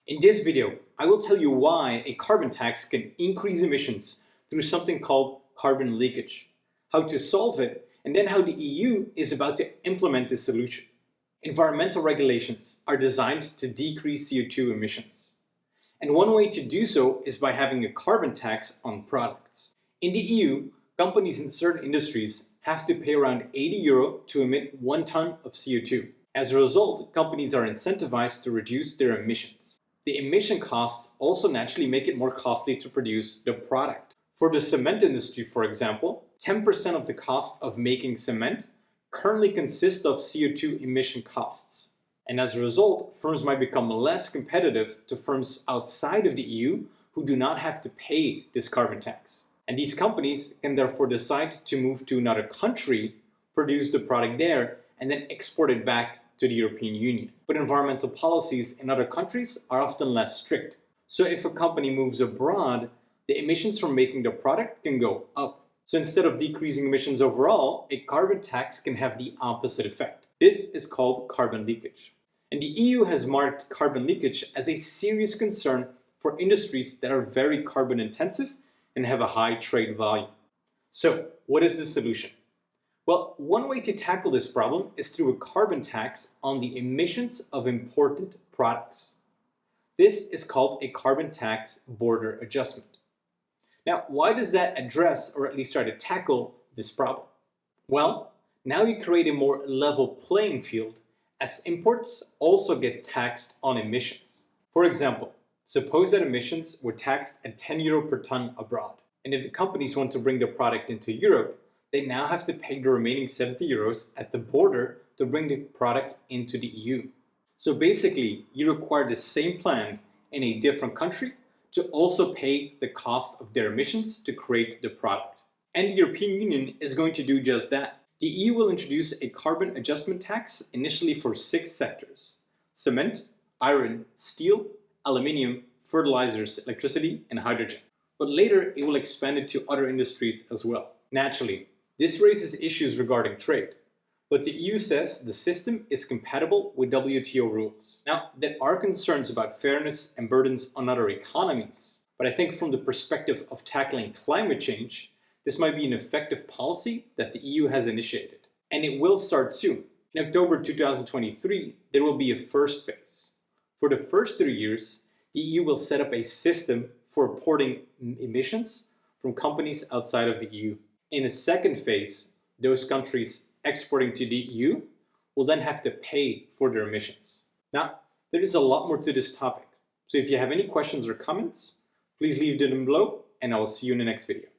In this video, I will tell you why a carbon tax can increase emissions through something called carbon leakage, how to solve it, and then how the EU is about to implement this solution. Environmental regulations are designed to decrease CO2 emissions. And one way to do so is by having a carbon tax on products. In the EU, companies in certain industries have to pay around €80 to emit 1 ton of CO2. As a result, companies are incentivized to reduce their emissions. The emission costs also naturally make it more costly to produce the product. For the cement industry, for example, 10% of the cost of making cement currently consists of CO2 emission costs. And as a result, firms might become less competitive to firms outside of the EU who do not have to pay this carbon tax. And these companies can therefore decide to move to another country, produce the product there, and then export it back to the European Union. But environmental policies in other countries are often less strict. So if a company moves abroad, the emissions from making the product can go up. So instead of decreasing emissions overall, a carbon tax can have the opposite effect. This is called carbon leakage. And the EU has marked carbon leakage as a serious concern for industries that are very carbon intensive and have a high trade volume. So what is the solution? Well, one way to tackle this problem is through a carbon tax on the emissions of imported products. This is called a carbon tax border adjustment. Now, why does that address, or at least try to tackle, this problem? Well, now you create a more level playing field as imports also get taxed on emissions. For example, suppose that emissions were taxed at €10 per ton abroad. And if the companies want to bring the product into Europe, they now have to pay the remaining €70 at the border to bring the product into the EU. So basically, you require the same plant in a different country to also pay the cost of their emissions to create the product. And the European Union is going to do just that. The EU will introduce a carbon adjustment tax initially for 6 sectors: cement, iron, steel, aluminium, fertilizers, electricity, and hydrogen. But later it will expand it to other industries as well. Naturally, this raises issues regarding trade, but the EU says the system is compatible with WTO rules. Now, there are concerns about fairness and burdens on other economies, but I think from the perspective of tackling climate change, this might be an effective policy that the EU has initiated. And it will start soon. In October 2023, there will be a first phase. For the first 3 years, the EU will set up a system for reporting emissions from companies outside of the EU. In a second phase, those countries exporting to the EU will then have to pay for their emissions. Now, there is a lot more to this topic. So if you have any questions or comments, please leave them below, and I will see you in the next video.